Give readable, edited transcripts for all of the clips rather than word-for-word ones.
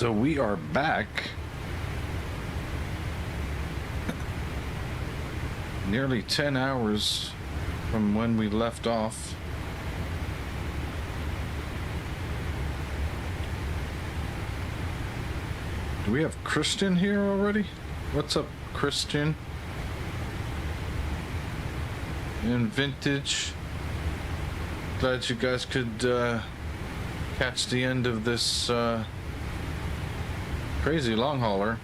So we are back. Nearly 10 hours from when we left off. Do we have Christian here already? What's up, Christian? In Vintage. Glad you guys could catch the end of this crazy long hauler.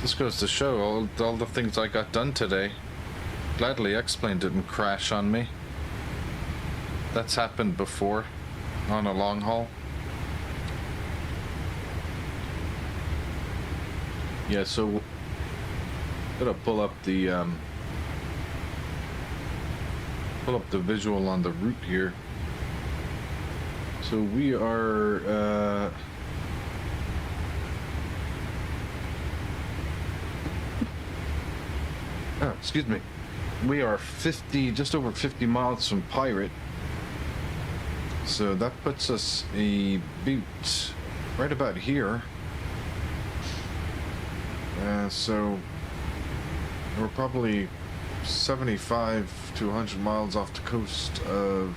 This goes to show all the things I got done today. Gladly X-Plane didn't crash on me. That's happened before on a long haul. Yeah, so gotta pull up the visual on the route here. So we are excuse me. We are just over 50 miles from Pirate. So that puts us about right about here. So we're probably 75 to 100 miles off the coast of,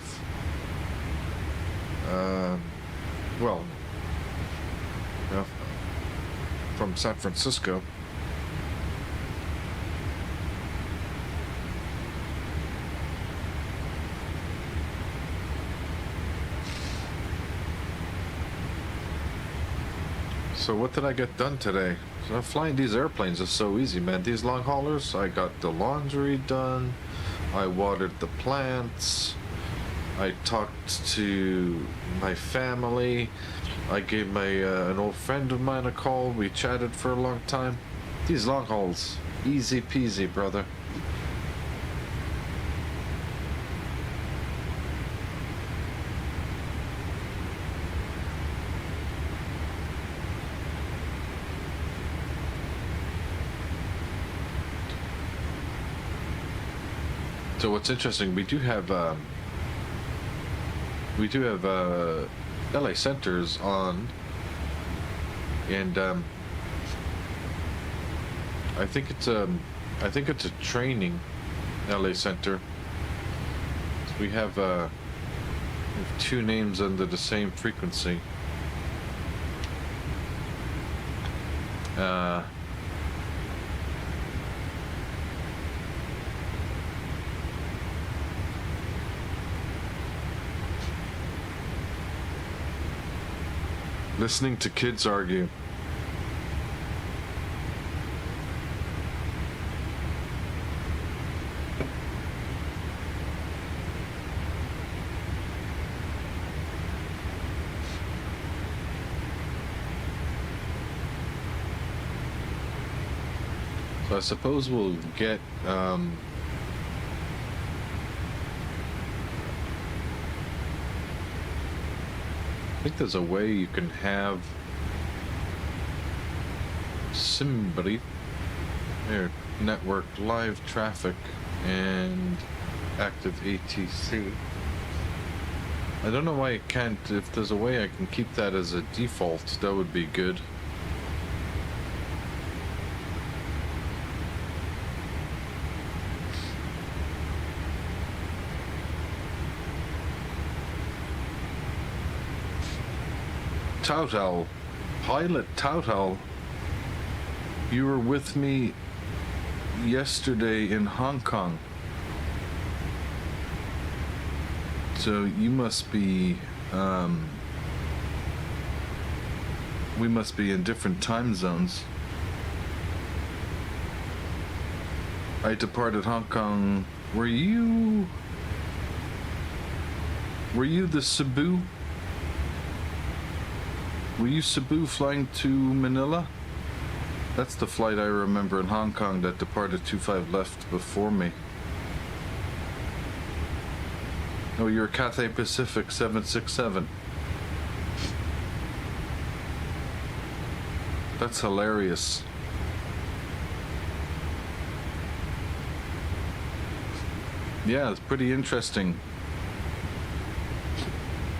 from San Francisco. So what did I get done today? So flying these airplanes is so easy, man. These long haulers, I got the laundry done, I watered the plants, I talked to my family, I gave an old friend of mine a call, we chatted for a long time. These long hauls, easy peasy, brother. So what's interesting, we do have LA centers on, and I think it's a training LA center. So we have two names under the same frequency. Listening to kids argue. So I suppose we'll get I think there's a way you can have somebody there, network live traffic and active ATC. I don't know why it can't. If there's a way I can keep that as a default, that would be good. Tautal, Pilot Tautal, you were with me yesterday in Hong Kong. So you must be, we must be in different time zones. I departed Hong Kong. Were you the Cebu? Were you Cebu flying to Manila? That's the flight I remember in Hong Kong that departed 25 left before me. Oh, you're Cathay Pacific 767. That's hilarious. Yeah, it's pretty interesting.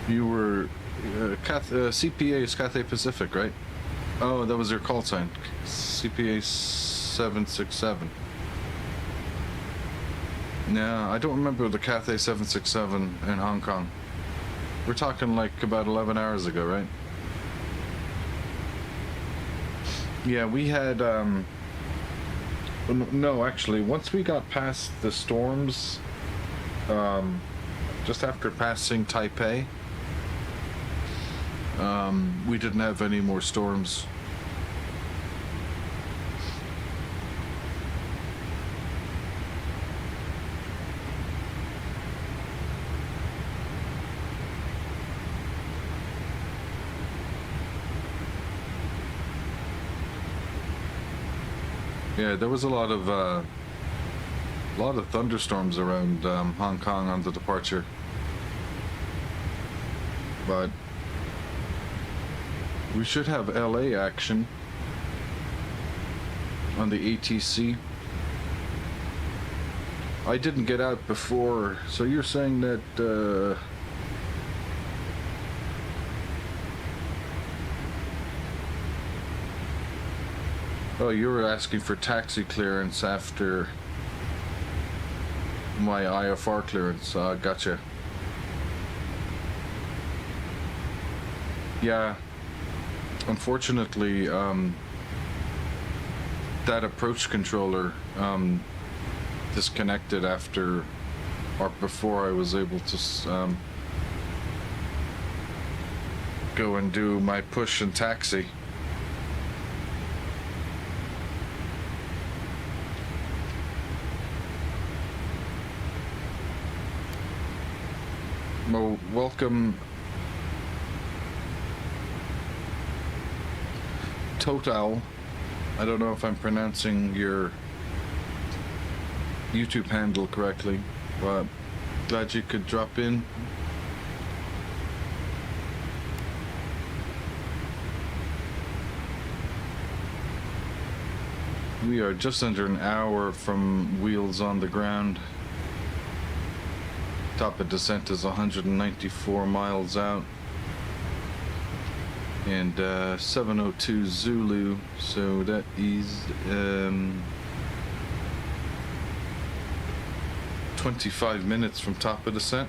You were CPA is Cathay Pacific, right? Oh, that was their call sign. CPA 767. No, I don't remember the Cathay 767 in Hong Kong. We're talking like about 11 hours ago, right? Yeah, we had, no, actually, once we got past the storms, just after passing Taipei, we didn't have any more storms. Yeah, there was a lot of thunderstorms around Hong Kong on the departure, but we should have LA action on the ATC. I didn't get out before, so you're saying that oh, you were asking for taxi clearance after my IFR clearance. Gotcha. Yeah, unfortunately, that approach controller disconnected after or before I was able to go and do my push and taxi. Well, welcome, Total. I don't know if I'm pronouncing your YouTube handle correctly, but glad you could drop in. We are just under an hour from wheels on the ground. Top of descent is 194 miles out, and 702 Zulu, so that is 25 minutes from top of descent.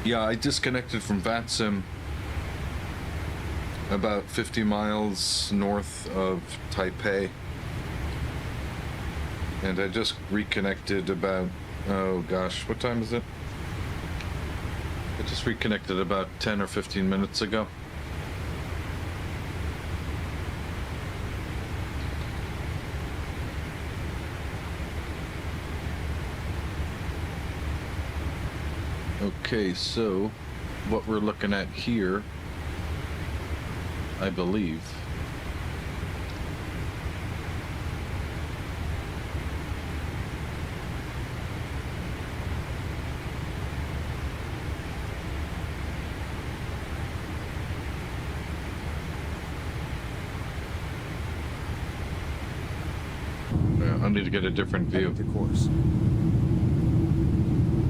Yeah, I disconnected from VATSIM about 50 miles north of Taipei, and I just reconnected about, oh gosh, what time is it? I just reconnected about 10 or 15 minutes ago. Okay, so what we're looking at here, I believe, I need to get a different view. The course.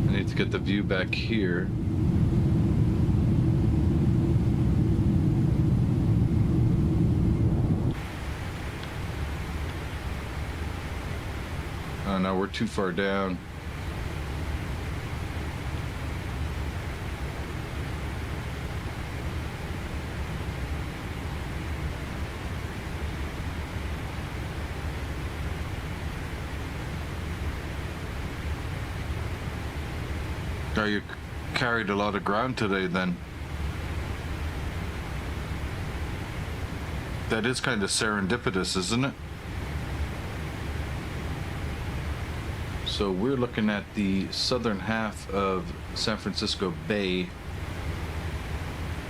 I need to get the view back here. Oh no, we're too far down. Oh, you carried a lot of ground today then. That is kind of serendipitous, isn't it? So we're looking at the southern half of San Francisco Bay,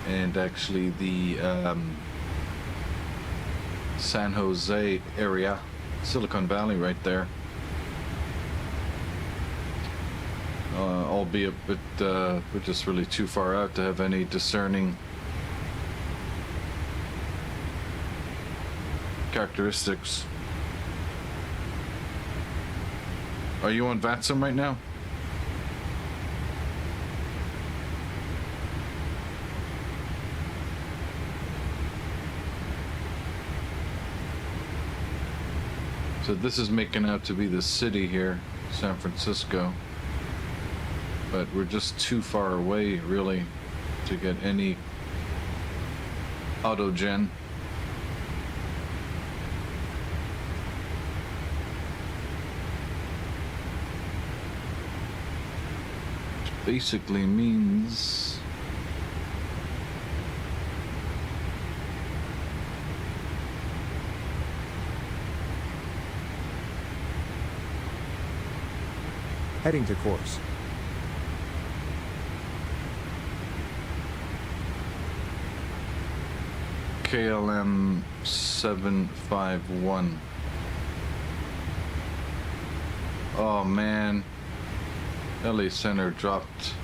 and actually the San Jose area, Silicon Valley right there. Albeit, but we're just really too far out to have any discerning characteristics. Are you on VATSIM right now? So this is making out to be the city here, San Francisco. But we're just too far away, really, to get any autogen. Which basically means heading to course. KLM 751. Oh man, LA Center dropped.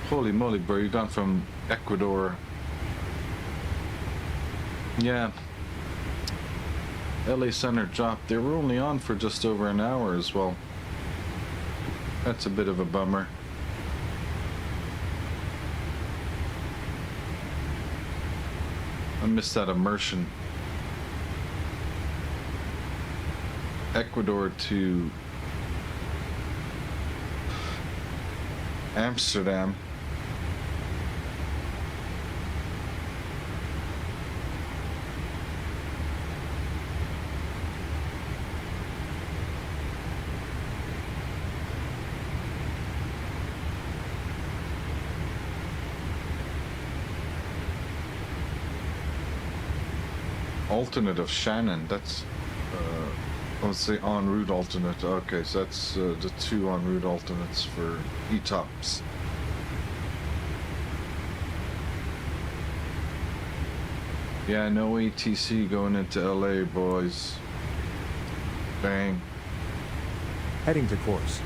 Holy moly, bro, you gone from Ecuador. Yeah. LA Center dropped. They were only on for just over an hour as well. That's a bit of a bummer. I missed that immersion. Ecuador to Amsterdam. Alternate of Shannon, that's let's say en route alternate. Okay, so that's the two en route alternates for ETOPS. Yeah, no ATC going into LA, boys. Bang. Heading to course.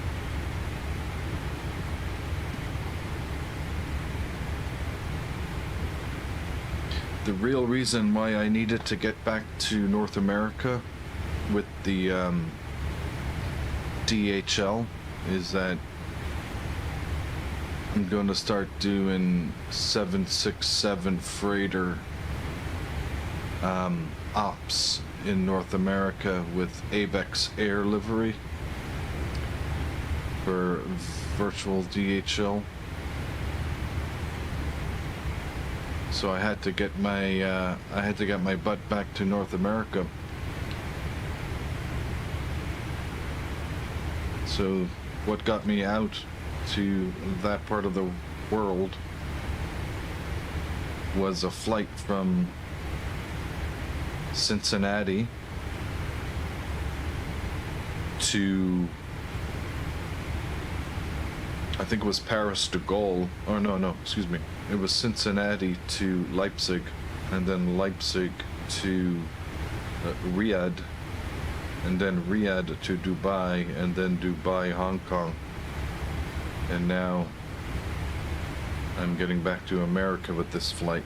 The real reason why I needed to get back to North America with the DHL is that I'm going to start doing 767 freighter ops in North America with Avex Air livery for virtual DHL. So I had to get my butt back to North America. So what got me out to that part of the world was a flight from Cincinnati to, I think it was Paris de Gaulle, or no, excuse me. It was Cincinnati to Leipzig, and then Leipzig to Riyadh, and then Riyadh to Dubai, and then Dubai, Hong Kong. And now I'm getting back to America with this flight.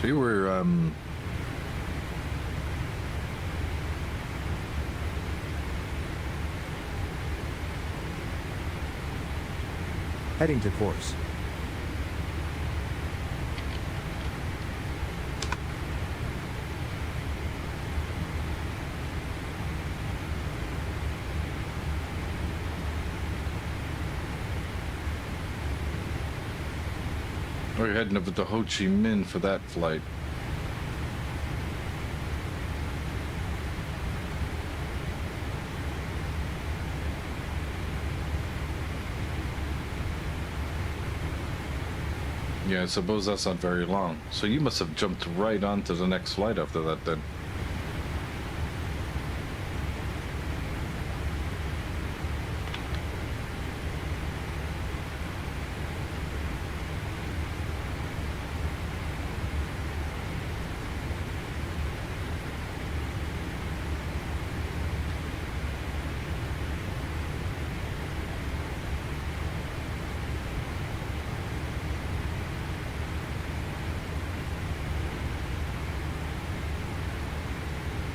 So we were Heading to course. We're heading over to Ho Chi Minh for that flight. Yeah, I suppose that's not very long. So you must have jumped right onto the next flight after that then.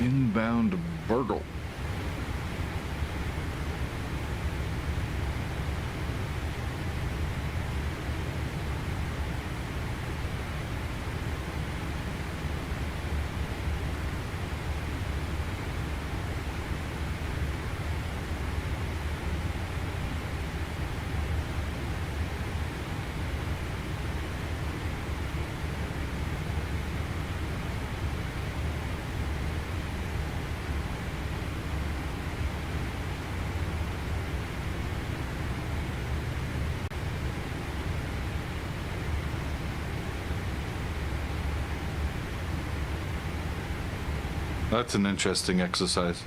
Inbound Burgle. That's an interesting exercise.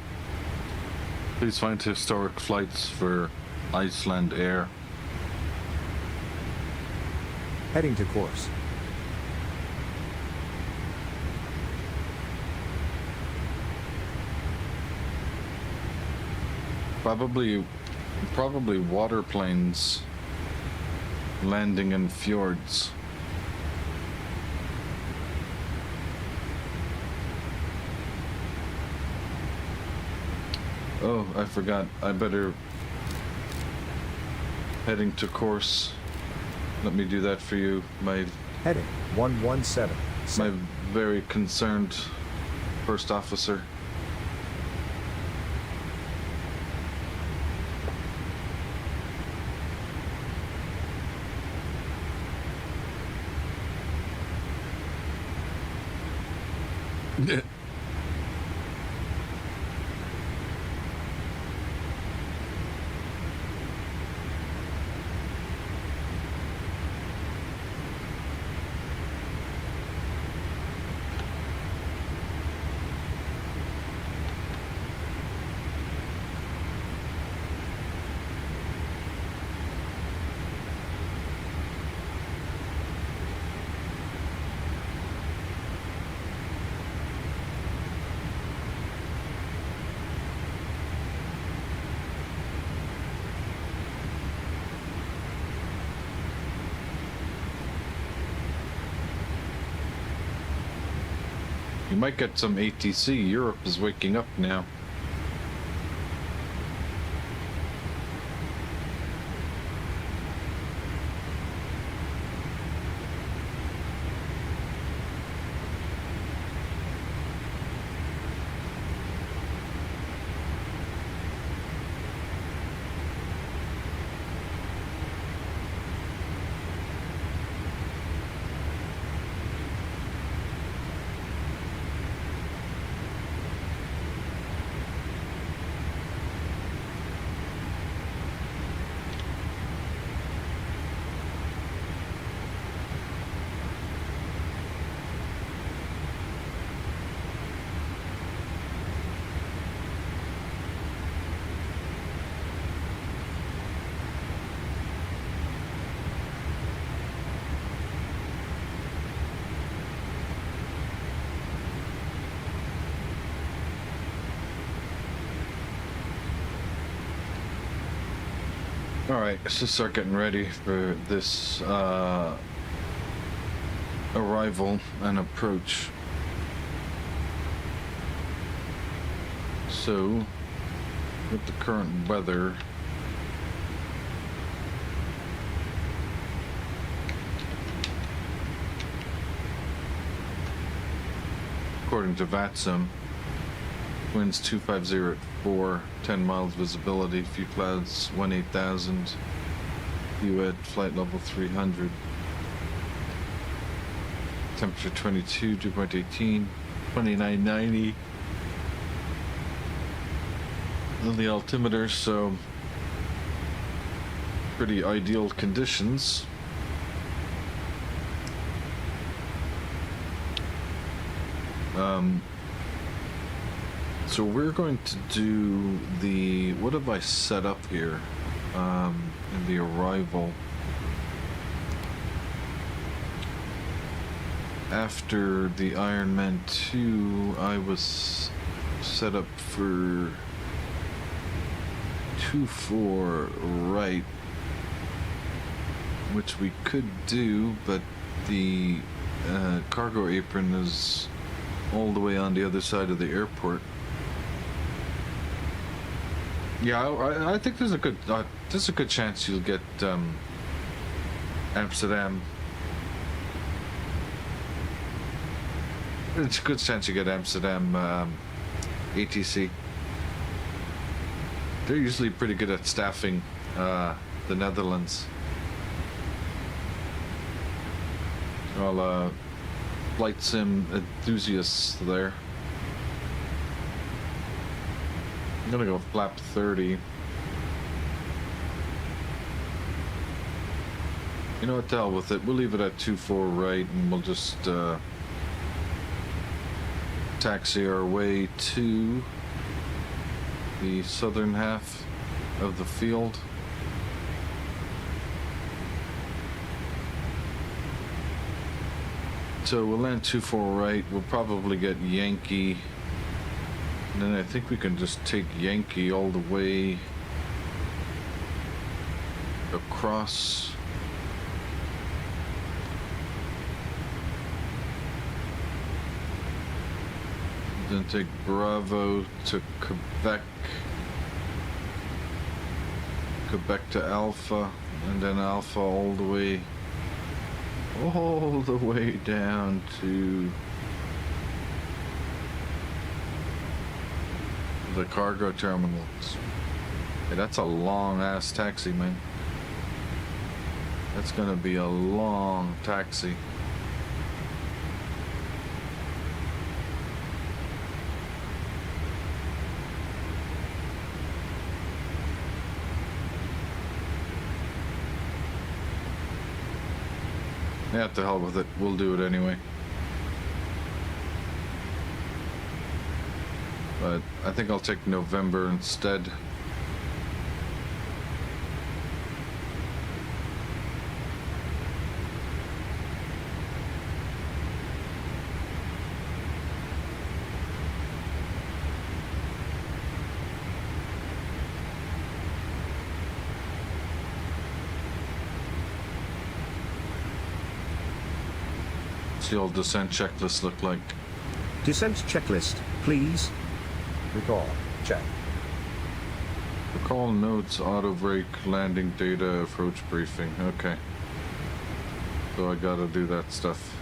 Please find historic flights for Iceland Air. Heading to course. Probably waterplanes landing in fjords. Oh, I forgot. I better heading to course. Let me do that for you, my Heading 117. my very concerned first officer. You might get some ATC. Europe is waking up now. All right, let's just start getting ready for this arrival and approach. So, with the current weather, according to VATSIM, winds 250 at 4, 10 miles visibility, few clouds, 18,000, you at flight level 300. Temperature 22, dew point 18, 2990 on the altimeter, so pretty ideal conditions. So we're going to do the, what have I set up here in the arrival? After the Ironman 2, I was set up for 2-4 right, which we could do, but the cargo apron is all the way on the other side of the airport. Yeah, I think there's a good chance you'll get Amsterdam. It's a good chance you get Amsterdam ATC. They're usually pretty good at staffing the Netherlands. Well, flight sim enthusiasts there. I'm gonna go flap 30. You know what, to hell with it. We'll leave it at 2-4 right, and we'll just taxi our way to the southern half of the field. So we'll land 2-4 right. We'll probably get Yankee. And then I think we can just take Yankee all the way across. Then take Bravo to Quebec. Quebec to Alpha. And then Alpha all the way down to the cargo terminals. Hey, that's a long ass taxi, man. That's gonna be a long taxi. Yeah, to hell with it. We'll do it anyway. But I think I'll take November instead. What's the old descent checklist look like? Descent checklist, please. Recall. Check. Recall notes, auto brake, landing data, approach briefing. Okay. So I gotta do that stuff.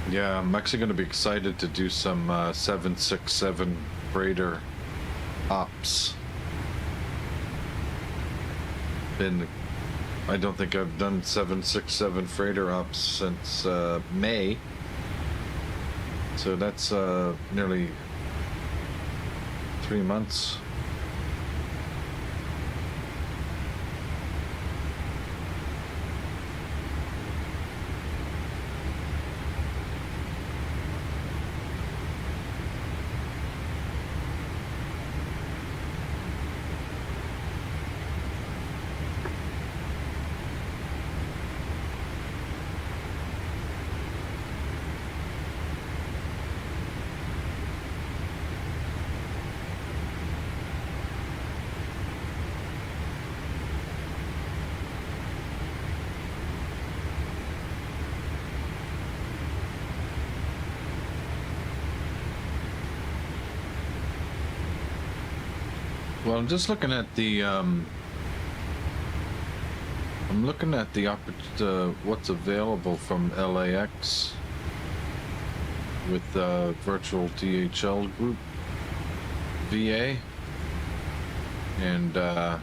Yeah, I'm actually going to be excited to do some 767 freighter ops. I don't think I've done 767 freighter ops since May. So that's nearly 3 months. Well, I'm just looking at the I'm looking at the what's available from LAX with virtual DHL group VA, and I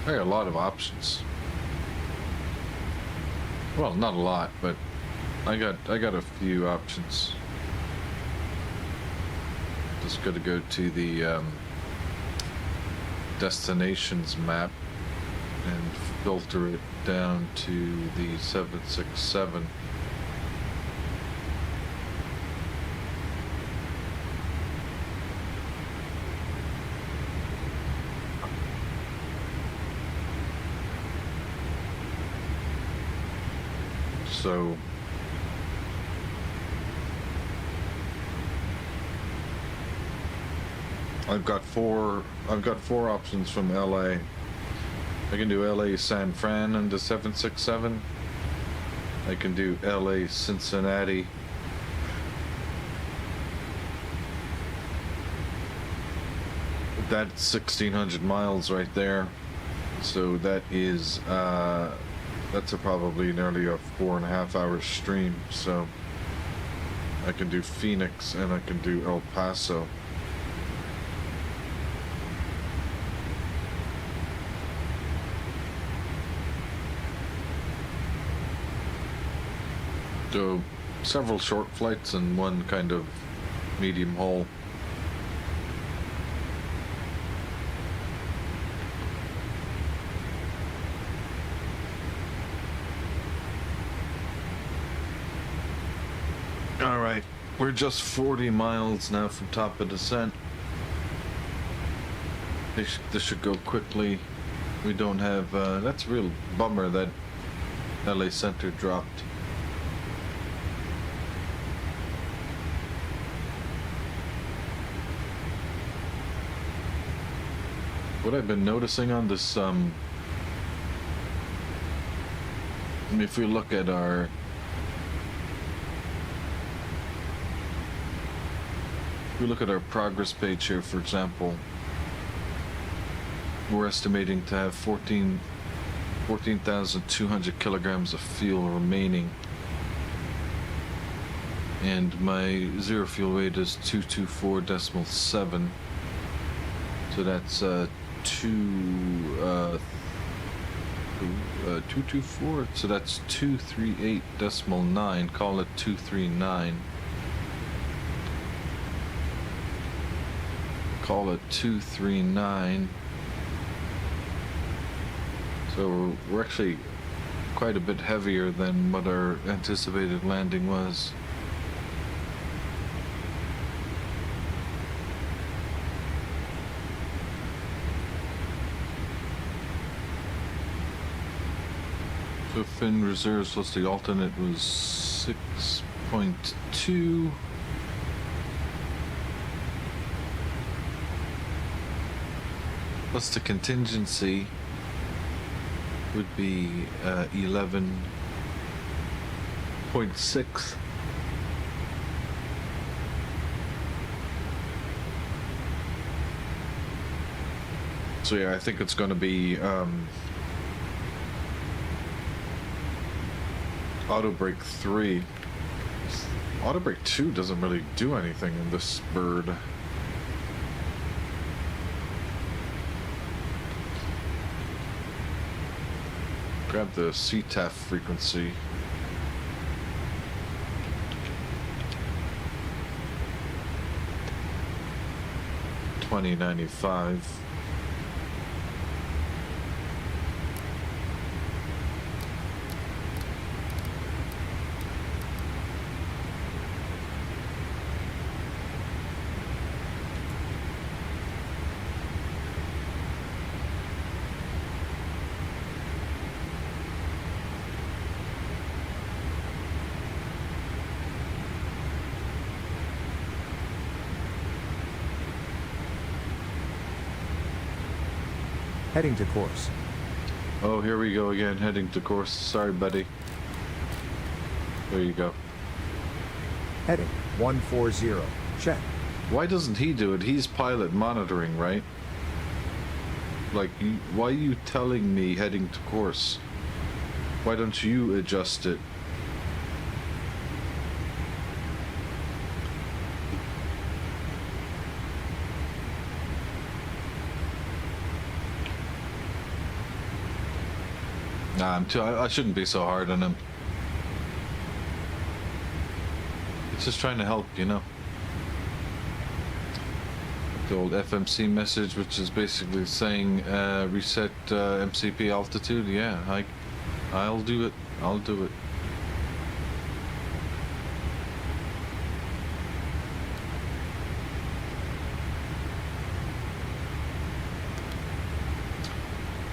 got a lot of options. Well, not a lot, but I got a few options. Just got to go to the destinations map and filter it down to the 767. So I've got four options from LA. I can do LA San Fran and the 767. I can do LA Cincinnati. That's 1,600 miles right there. So that is that's probably nearly a 4.5 hour stream. So I can do Phoenix and I can do El Paso. So several short flights and one kind of medium haul. All right, we're just 40 miles now from top of descent. This should go quickly. We don't have, that's a real bummer that LA Center dropped. What I've been noticing on this, if we look at our progress page here, for example, we're estimating to have 14,200 kilograms of fuel remaining, and my zero fuel weight is 224.7, so that's 224, so that's 238.9, call it 239. Call it 239. So we're actually quite a bit heavier than what our anticipated landing was. So fin reserves plus the alternate was 6.2. Plus the contingency would be 11.6. So yeah, I think it's going to be auto brake 3. Auto brake 2 doesn't really do anything in this bird. Grab the CTAF frequency. $20.95. Heading to course. Oh, here we go again, heading to course. Sorry, buddy. There you go. Heading 140. Check. Why doesn't he do it? He's pilot monitoring, right? Like, why are you telling me heading to course? Why don't you adjust it? Nah, I shouldn't be so hard on him. It's just trying to help, you know. The old FMC message, which is basically saying reset MCP altitude. Yeah, I'll do it. I'll do it.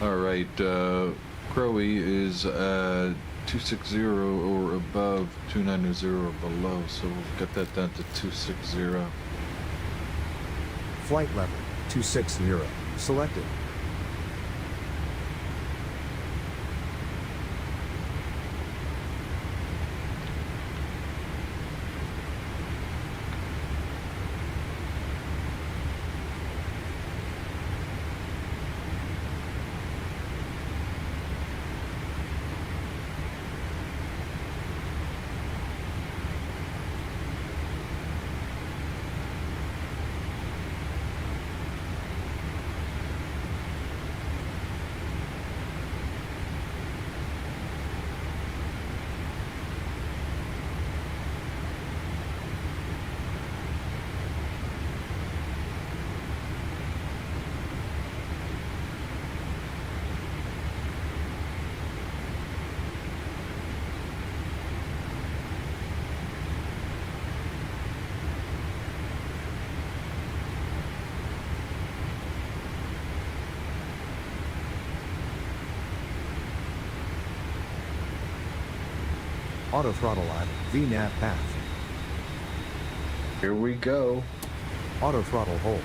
All right, Crowy is 260 or above, 290 or below, so we'll get that down to 260. Flight level 260. Selected. Auto throttle on VNAV path. Here we go. Auto throttle hold.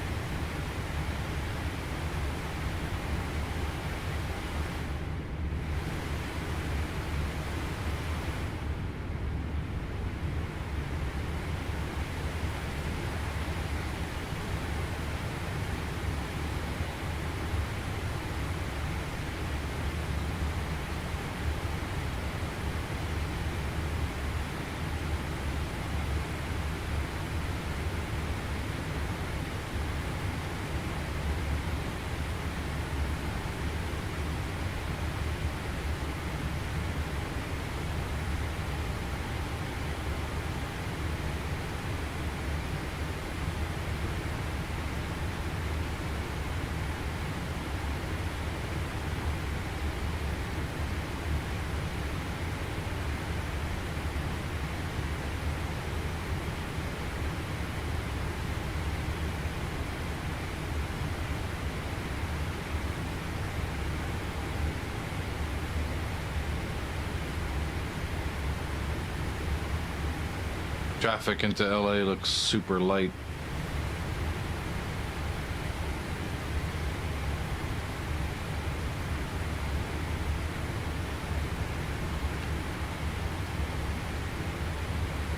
Traffic into LA looks super light.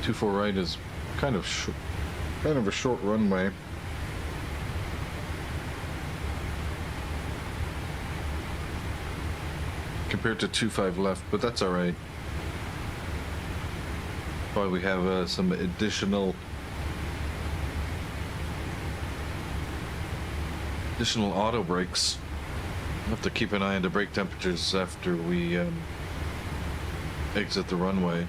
Two four right is kind of a short runway. Compared to 25 left, but that's all right. Probably we have some additional auto brakes. We'll have to keep an eye on the brake temperatures after we exit the runway.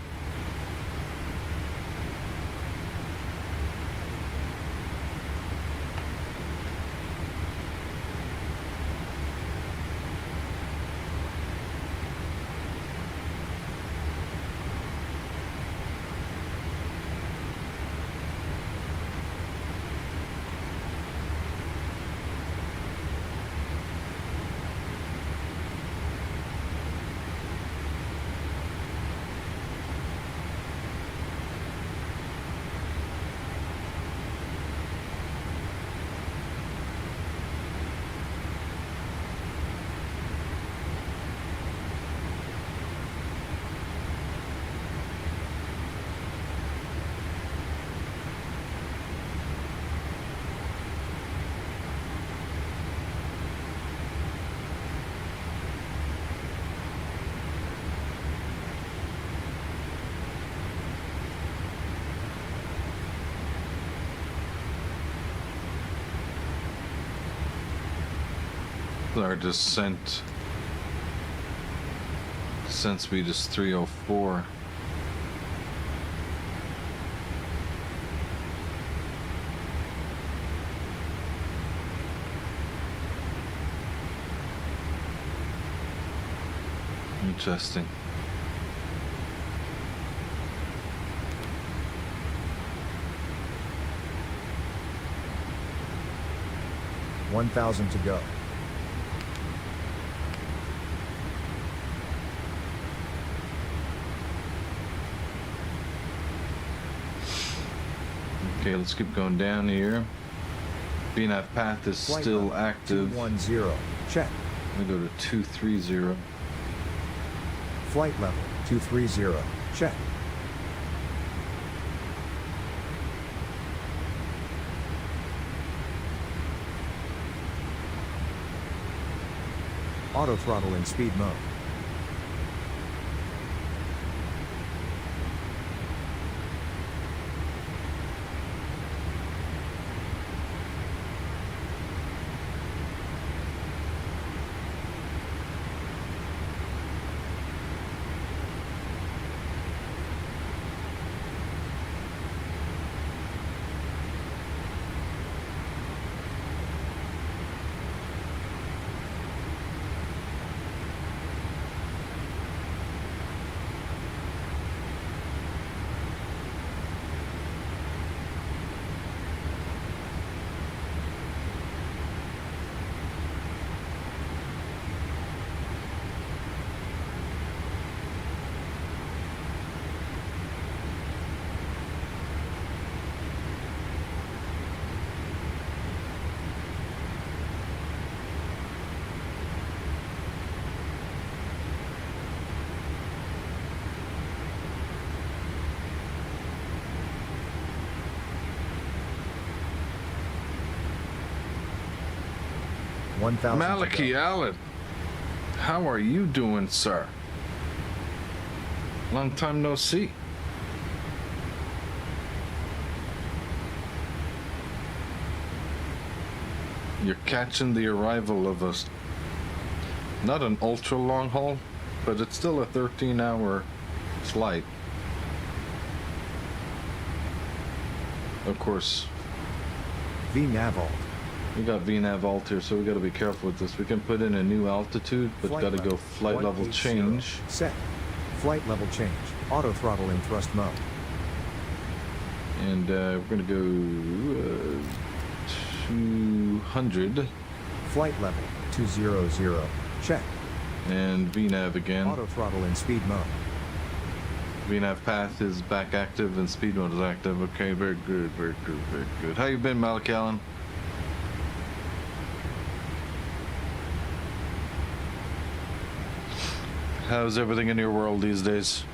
Our descent speed is 304. Interesting. $1,000 to go. Okay, let's keep going down here. VNAV path is Flight still level active. 210. Check. We go to 230. Flight level 230. Check. Auto throttle in speed mode. $1,000 to Malachi go. Allen, how are you doing, sir? Long time no see. You're catching the arrival of us. Not an ultra long haul, but it's still a 13-hour flight. Of course, VNAV alt. we got VNAV alt here, so we got to be careful with this. We can put in a new altitude, but Flight got to level go flight level 180. change. Set. Flight level change. Auto throttle in thrust mode. And we're going to go 200 Flight level 200. Check. and VNAV again. Auto throttle in speed mode. VNAV path is back active and speed mode is active. Okay, very good, very good, very good. How you been, Malachi Allen? How's everything in your world these days?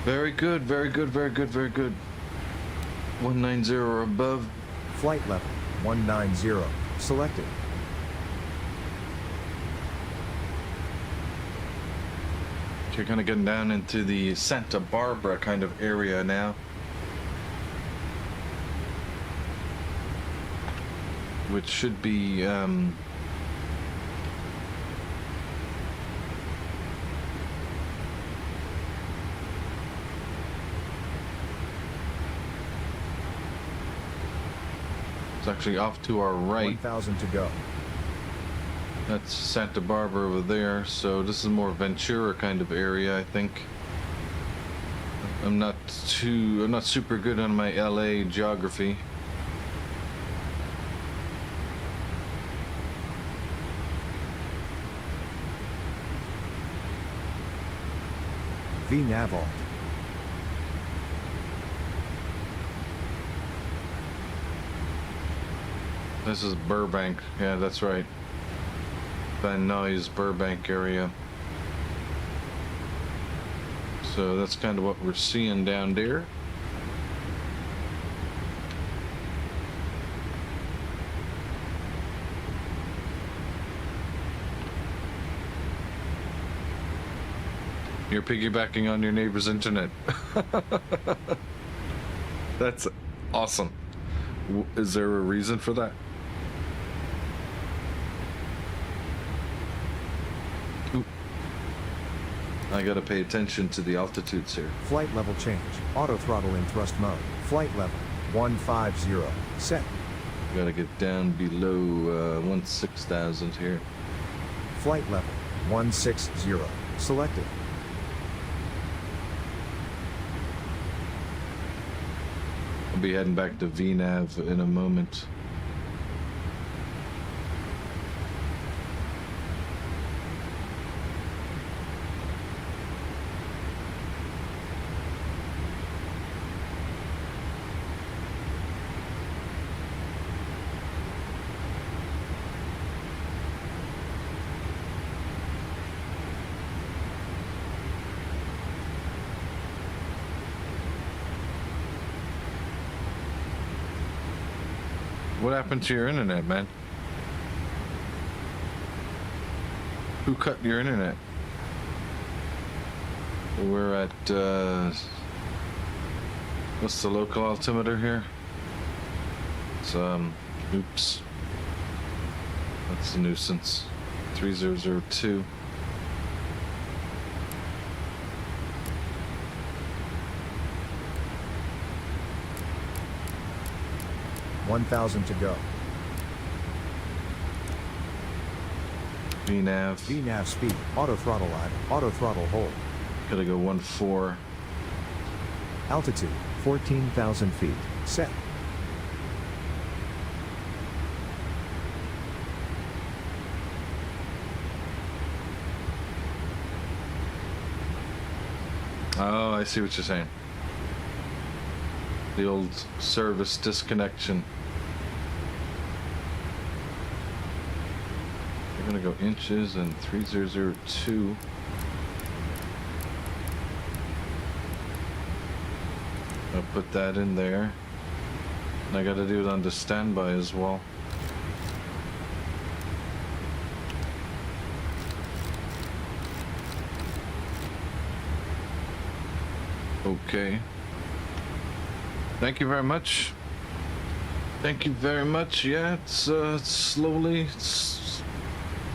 Very good, very good, very good, very good. 190 or above. Flight level 190. Selected. You're kind of getting down into the Santa Barbara kind of area now. Which should be, it's actually off to our right. 1,000 to go. That's Santa Barbara over there, so this is more Ventura kind of area, I think. I'm not super good on my LA geography. VNAV alt. This is Burbank. Yeah, that's right. Van Nuys, Burbank area. So that's kind of what we're seeing down there. You're piggybacking on your neighbor's internet. That's awesome. Is there a reason for that? Ooh. I gotta pay attention to the altitudes here. Flight level change. Auto throttle in thrust mode. Flight level 150. Set. Gotta get down below 16,000 here. Flight level 160. Selected. I'll be heading back to VNav in a moment. What happened to your internet, man? Who cut your internet? We're at, what's the local altimeter here? It's, oops. That's a nuisance. 3002. $1,000 to go. VNav. VNav speed. Auto throttle idle. Auto throttle hold. Gotta go 1-4. Altitude 14,000 feet. Set. Oh, I see what you're saying. The old service disconnection. We're gonna go inches and 3002. I'll put that in there. And I gotta do it on the standby as well. Okay. Thank you very much. Thank you very much. Yeah, it's slowly.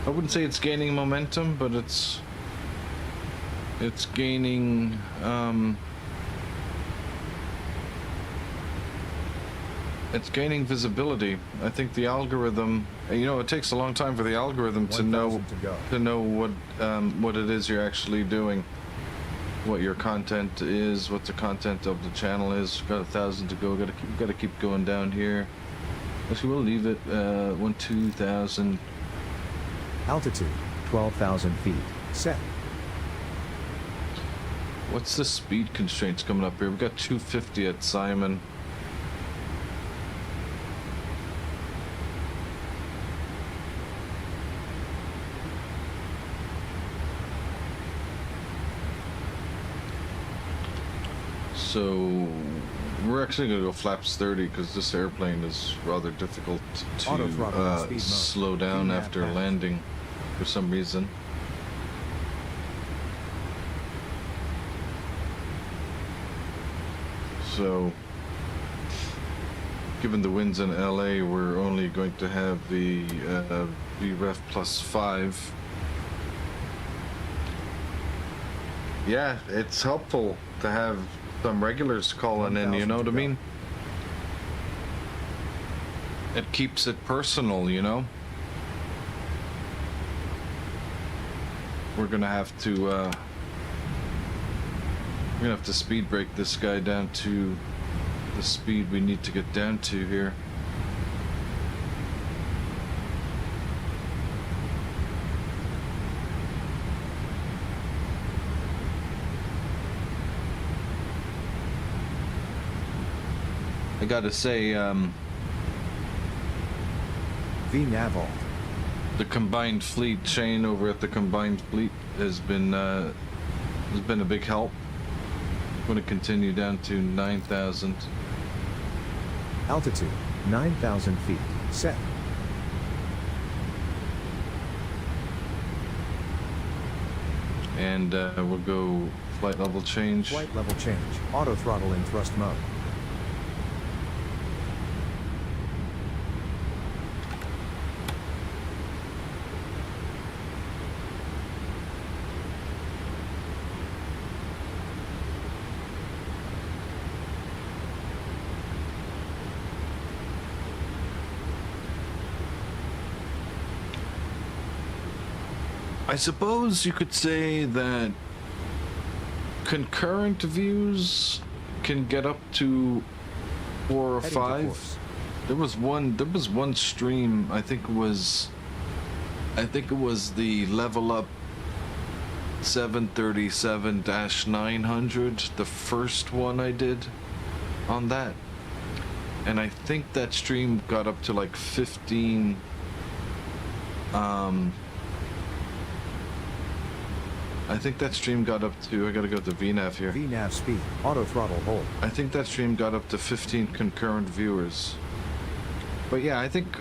I wouldn't say it's gaining momentum, but it's gaining. It's gaining visibility. I think the algorithm. You know, it takes a long time for the algorithm to know what it is you're actually doing. What your content is, what the content of the channel is. Got 1,000 to go. Gotta keep going down here. Actually, we'll leave it 2,000. Altitude 12,000 feet. Set. What's the speed constraints coming up here? We've got 250 at Simon. So we're actually going to go flaps 30 because this airplane is rather difficult to slow down after landing for some reason. So given the winds in LA, we're only going to have the VREF +5. Yeah, it's helpful to have some regulars calling in, you know what I mean? It keeps it personal, you know? We're gonna have to speed brake this guy down to the speed we need to get down to here. I gotta say, VNav alt. The combined fleet chain over at the combined fleet has been a big help. I'm going to continue down to 9,000. Altitude 9,000 feet. Set. And we'll go flight level change. Flight level change. Auto throttle in thrust mode. I suppose you could say that concurrent views can get up to 4 or Heading to 5. course. There was one stream, I think it was the level up 737-900, the first one I did on that. And I think that stream got up to like 15 I think that stream got up to, I gotta go to VNav here. VNav speed. Auto throttle hold. I think that stream got up to 15 concurrent viewers. But yeah, I think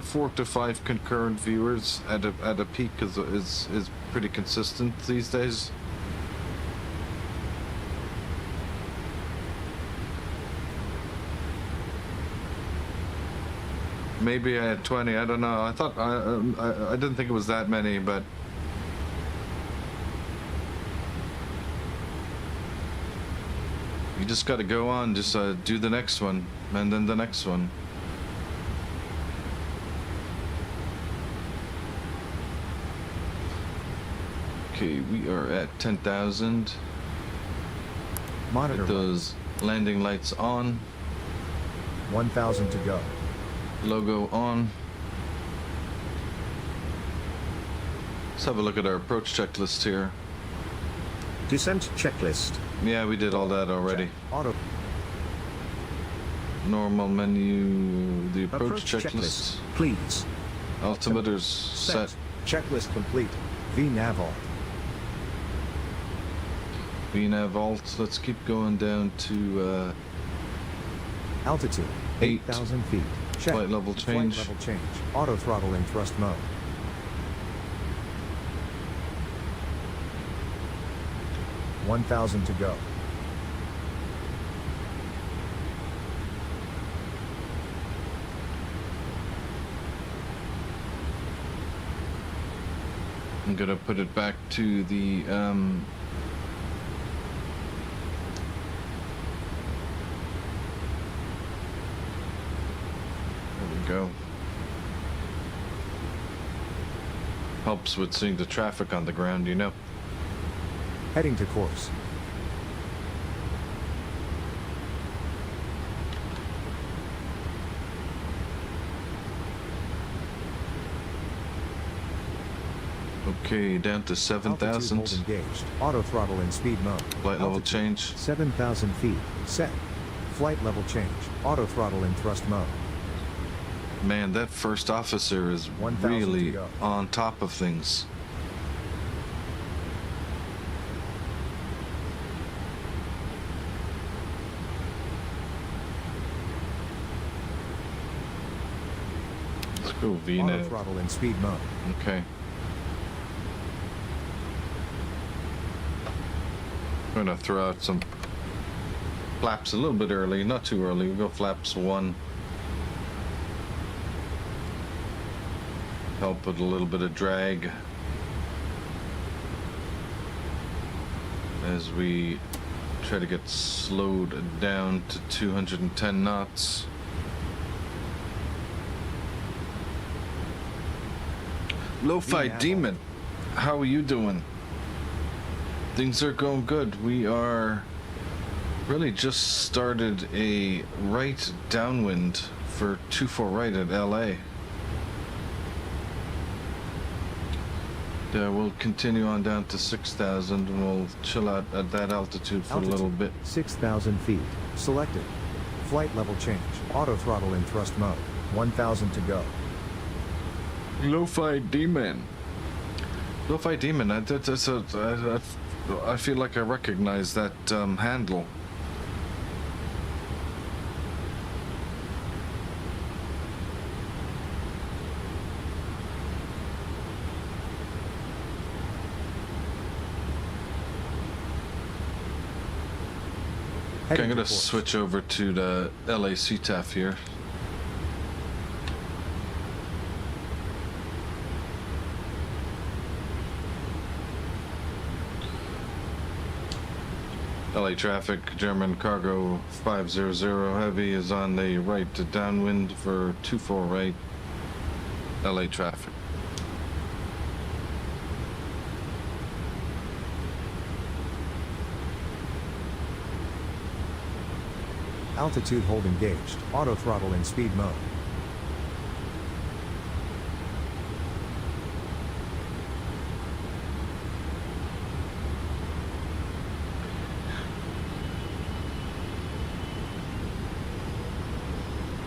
4 to 5 concurrent viewers at a peak is pretty consistent these days. Maybe I had 20. I don't know. I thought I didn't think it was that many, but. You just got to go on, just do the next one, and then the next one. Okay, we are at 10,000. Monitor. Get those landing lights on. 1,000 to go. Logo on. Let's have a look at our approach checklist here. Descent checklist. Yeah, we did all that already. Auto. Normal menu, the approach checklist. Please. Altimeters set. Checklist complete. VNav alt. VNav alt. Let's keep going down to Altitude 8. 8,000 feet. Check. Flight level change. Flight level change. Auto throttle in thrust mode. $1,000 to go. I'm gonna put it back to the there we go. Helps with seeing the traffic on the ground, you know. Heading to course. Okay, down to 7,000. Altitude hold engaged. Auto throttle in speed mode. Flight level Altitude, change. 7,000 feet. Set. Flight level change. Auto throttle in thrust mode. Man, that first officer is 1,000 to really go. on top of things. Let's go Auto VNav. throttle in speed mode. Okay. I'm gonna throw out some flaps a little bit early, not too early. We'll go flaps 1. Help with a little bit of drag as we try to get slowed down to 210 knots. Lo-Fi Yeah. Demon, how are you doing? Things are going good. We are really just started a right downwind for 24 right at LA. We'll continue on down to 6,000 and we'll chill out at that altitude for a little bit. 6,000 feet. Selected. Flight level change. Auto throttle in thrust mode. 1,000 to go. Lo-fi demon. Lo-fi demon. I feel like I recognize that handle. Okay, I'm gonna switch over to the LA CTAF here. LA traffic, German cargo 500 heavy is on the right to downwind for 24 right. LA traffic. Altitude hold engaged. Auto throttle in speed mode.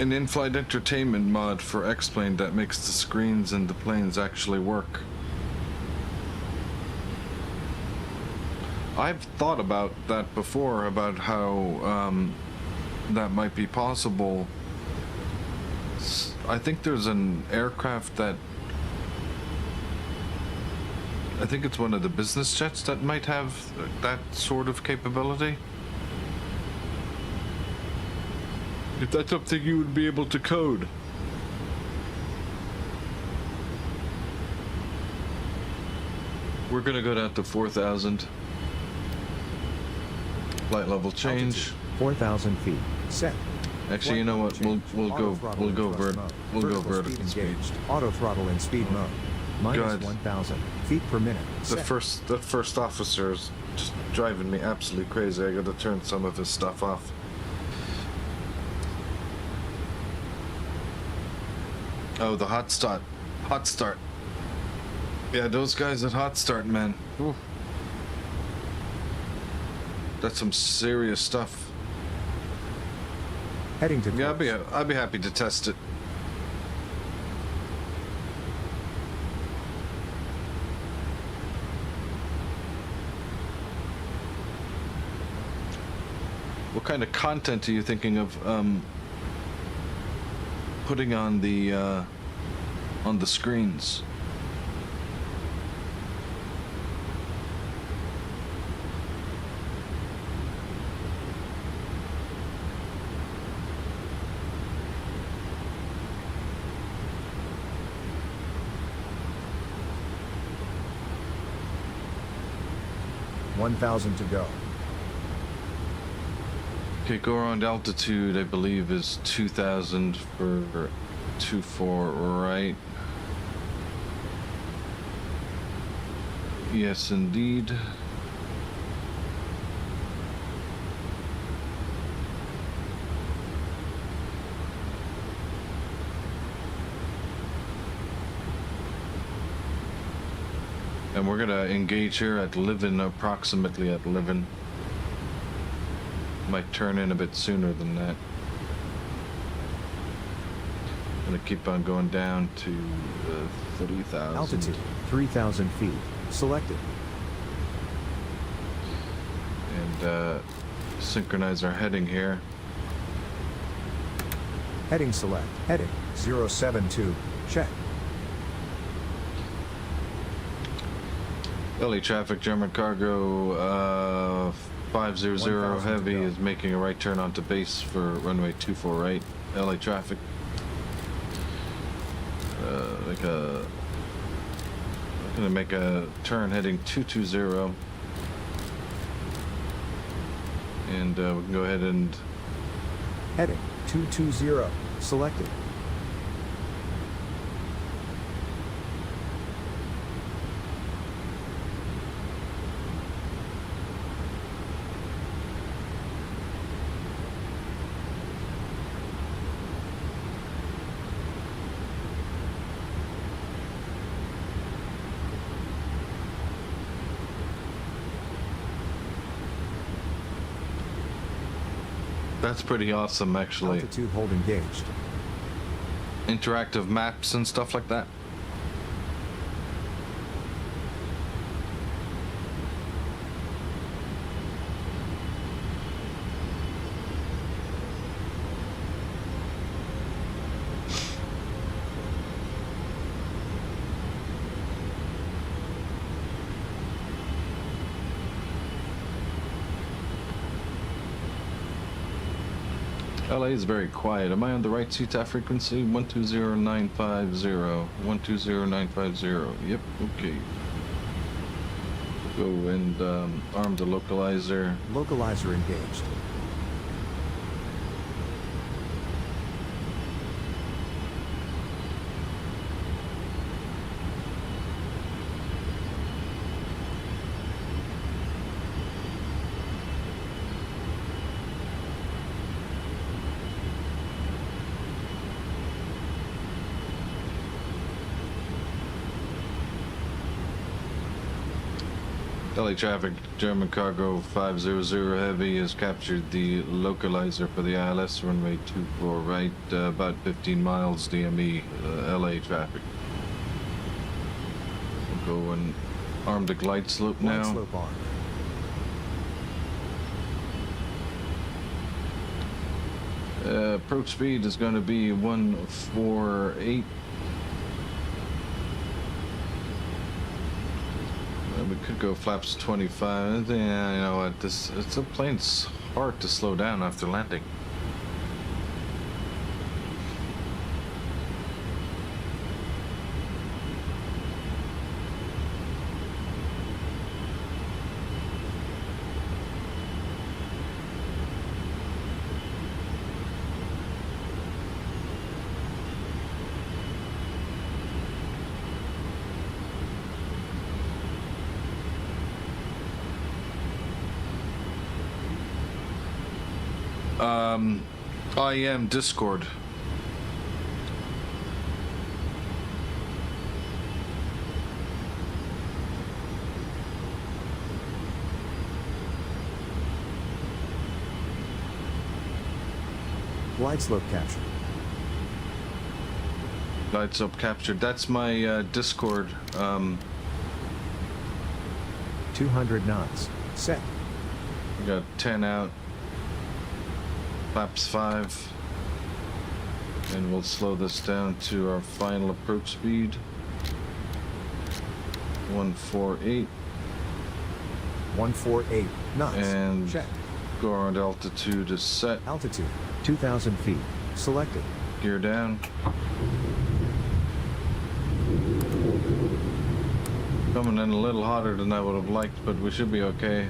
An in-flight entertainment mod for X-Plane that makes the screens and the planes actually work. I've thought about that before, about how that might be possible. I think there's an aircraft that, I think it's one of the business jets that might have that sort of capability. If that's something you would be able to code. We're gonna go down to 4,000. Flight level change. Altitude, 4,000 feet. Set. Actually, you know what? We'll go vertical speed. Auto throttle in speed mode. Minus God. 1,000 feet per minute. The first officer is just driving me absolutely crazy. I got to turn some of his stuff off. Oh, the hot start. Hot start. Yeah, those guys at hot start, man. Ooh. That's some serious stuff. Heading to Yeah, course. I'd be happy to test it. What kind of content are you thinking of putting on the screens? $1,000 to go. Okay, go around altitude, I believe, is 2,000 for 24 right. Yes, indeed. And we're gonna engage here at Livin, approximately at Livin. Might turn in a bit sooner than that. Gonna keep on going down to 3,000. Altitude 3,000 feet. Selected. And synchronize our heading here. Heading select. Heading 072. Check. LA traffic, German cargo 500 heavy is making a right turn onto base for runway 24 right. LA traffic. Gonna make a turn heading 220. And we can go ahead and Heading 220. Selected. that's pretty awesome, actually. Altitude hold engaged. Interactive maps and stuff like that. LA is very quiet. Am I on the right CTAF frequency? 120950. 120950. Yep, okay. Go and arm the localizer. Localizer engaged. LA traffic, German cargo 500 heavy has captured the localizer for the ILS runway 24 right, about 15 miles DME, LA traffic. We'll go and arm the glide slope now. Glide slope arm. Approach speed is going to be 148. We could go flaps 25. Yeah, you know what? It's a plane's hard to slow down after landing. I am Discord. Glide slope captured. Glide slope captured. That's my Discord. 200 knots. Set. We got 10 out. Flaps 5. And we'll slow this down to our final approach speed. 148. 148 knots. And check. Go around altitude is set. Altitude 2,000 feet. Selected. Gear down. Coming in a little hotter than I would have liked, but we should be okay.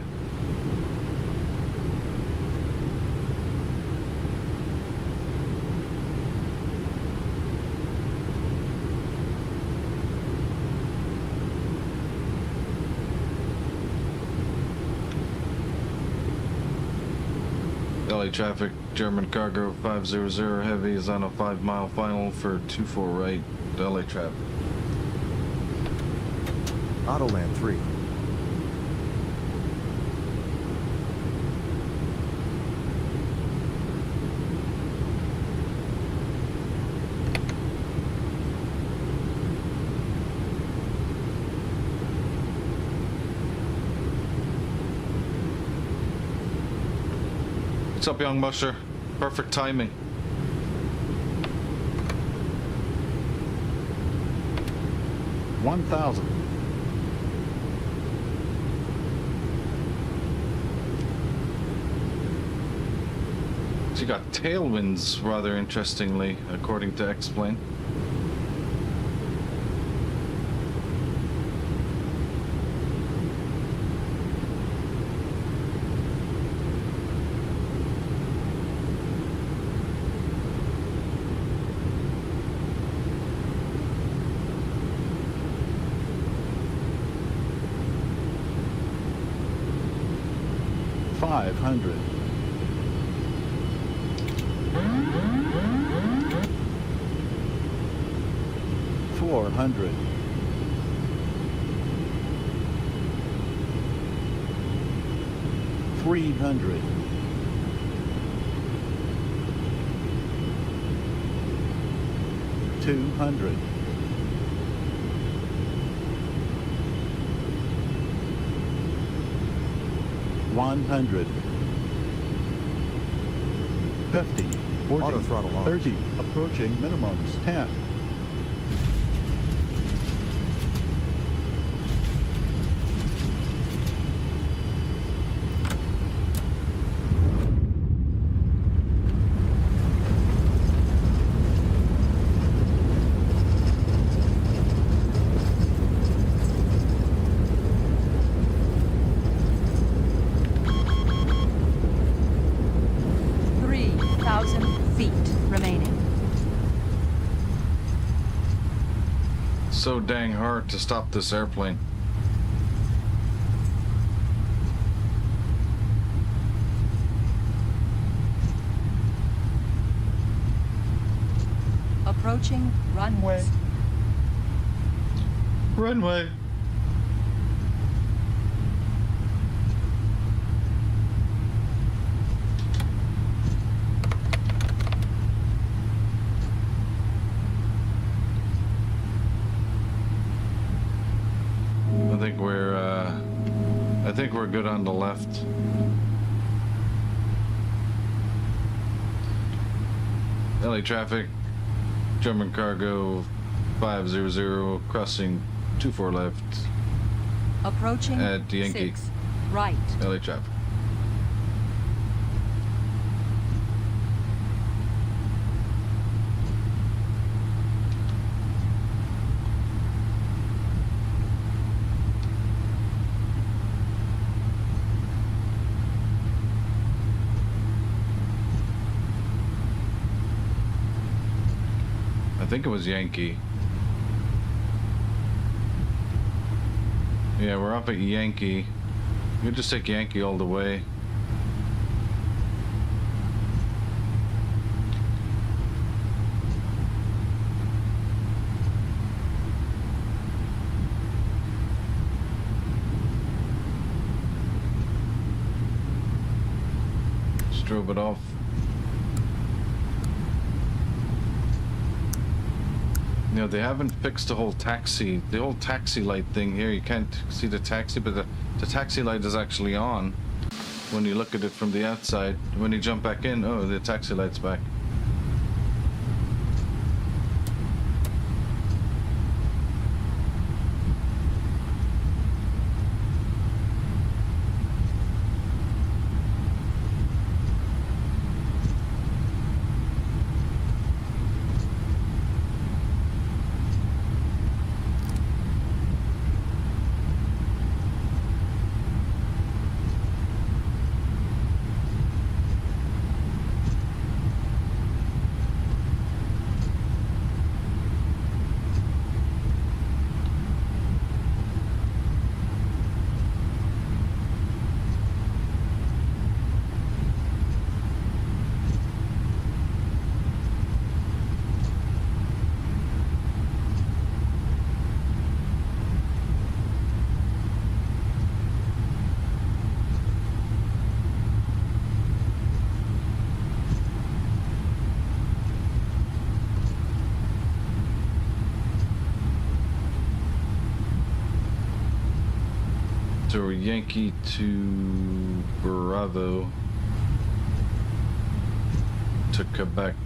LA traffic, German cargo 500 heavy is on a 5-mile final for 24 right, LA traffic. Autoland 3. What's up, young musher? Perfect timing. $1,000. She got tailwinds, rather interestingly, according to X-Plane. $500. $400. $300. $200. $100. 50. 40. Auto throttle on. 30. Approaching minimums. 10. so dang hard to stop this airplane. Approaching runway. Runway. I think we're good on the left. LA traffic, German cargo 500 crossing 24 left Approaching at Yankee. 6 right. LA traffic. I think it was Yankee. Yeah, we're up at Yankee. You just take Yankee all the way. Just drove it off. You know, they haven't fixed the whole taxi light thing here. You can't see the taxi, but the taxi light is actually on when you look at it from the outside. When you jump back in, oh, the taxi light's back. So Yankee to Bravo to Quebec.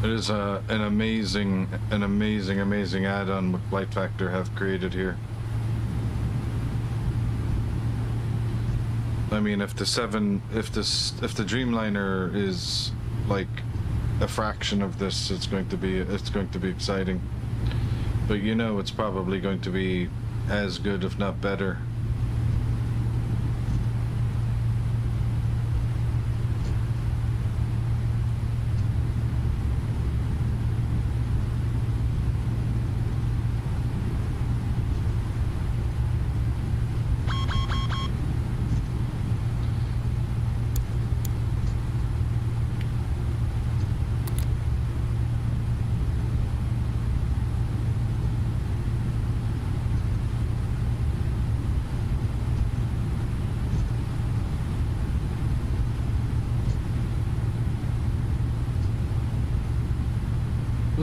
It is an amazing add-on what FlightFactor have created here. I mean, if the Dreamliner is like a fraction of this, it's going to be exciting. But you know, it's probably going to be as good, if not better.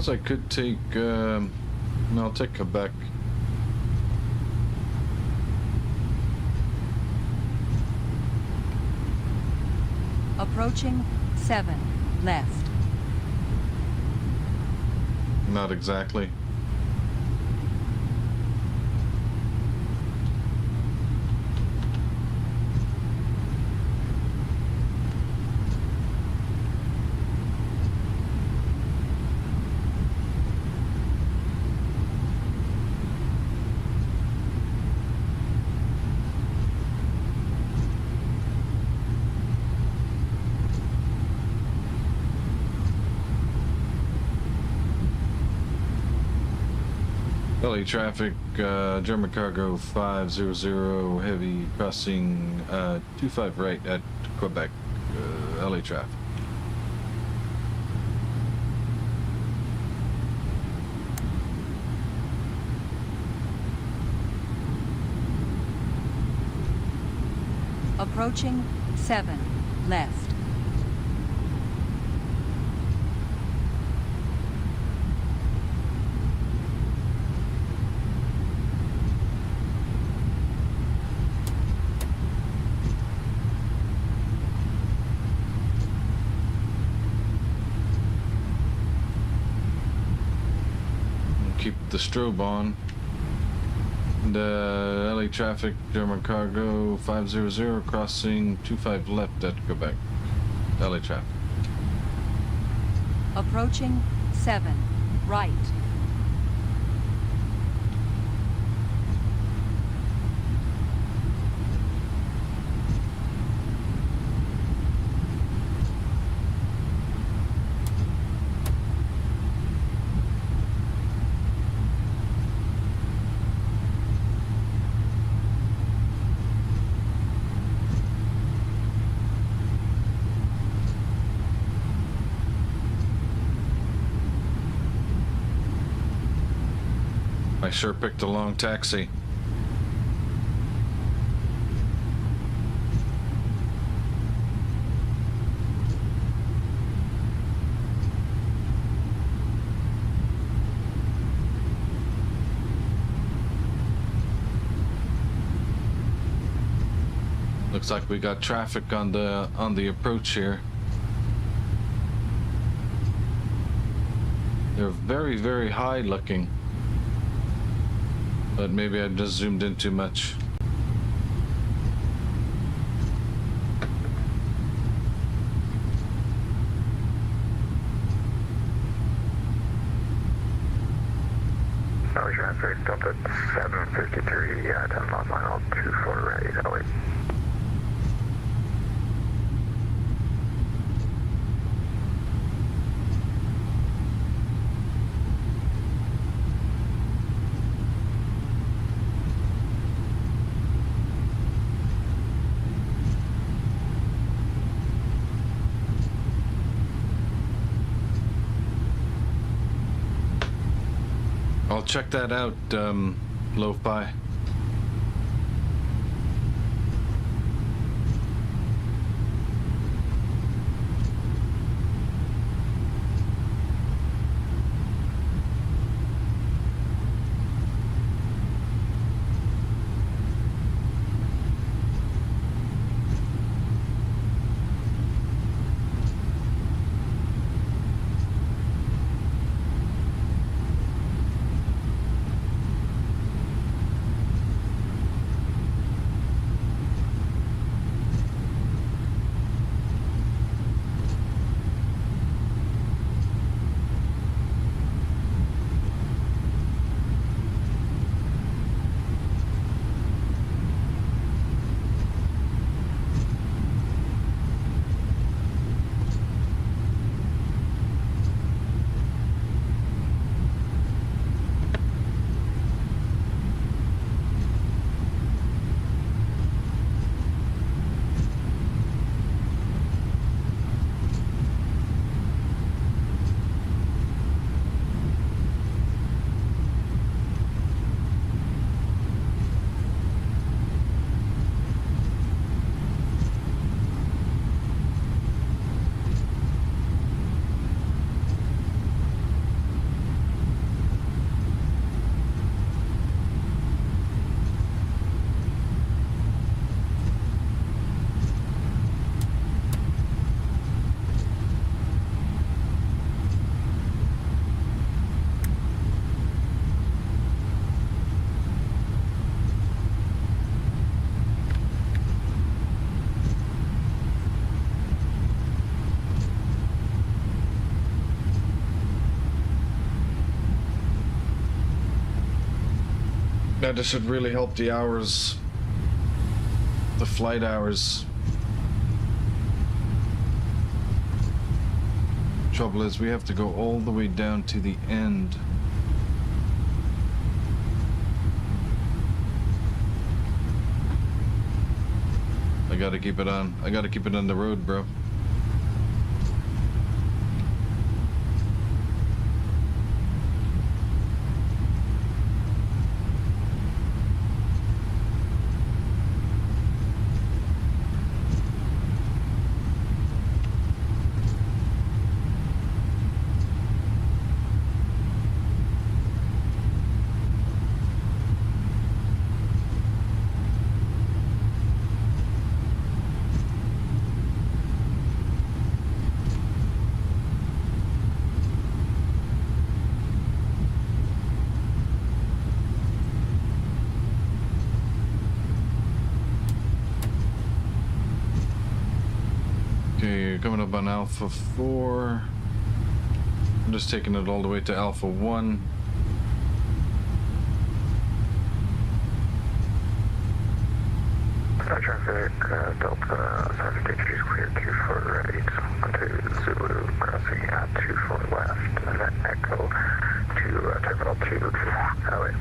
suppose I could take, no, I'll take Quebec. Approaching 7 left. Not exactly. LA traffic, German cargo 500 heavy crossing 25 right at Quebec, LA traffic. Approaching 7 left. Keep the strobe on. The LA traffic, German cargo 500 crossing 25 left at Quebec. LA traffic. Approaching 7 right. I sure picked a long taxi. Looks like we got traffic on the approach here. They're very, very high looking. But maybe I just zoomed in too much. LA traffic up at 7:53, 10 miles mile, 24 ready, LA. I'll check that out, Loaf Pie. That just should really help the hours, the flight hours. Trouble is, we have to go all the way down to the end. I gotta keep it on. I gotta keep it on the road, bro. Okay, coming up on Alpha 4. I'm just taking it all the way to Alpha 1. Traffic, Delta, Sergeant H is clear 24 ready, onto Zulu, crossing at 24 left, and then Echo to Terminal 2, highway.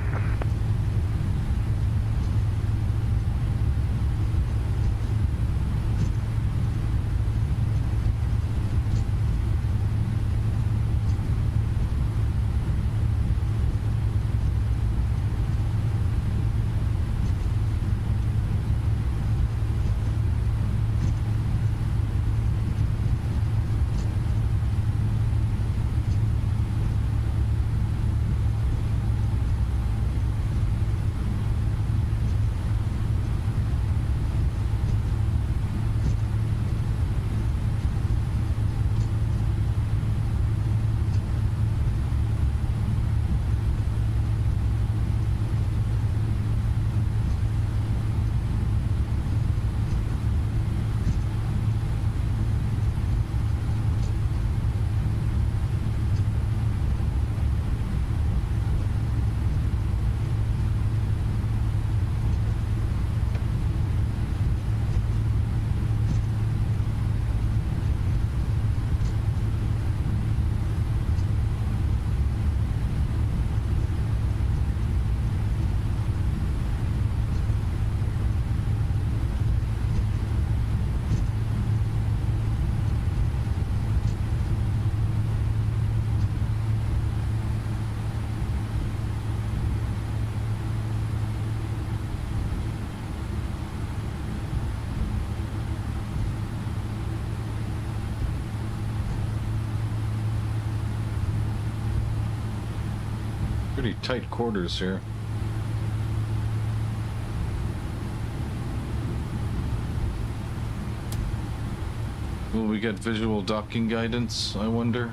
Pretty tight quarters here. Will we get visual docking guidance, I wonder?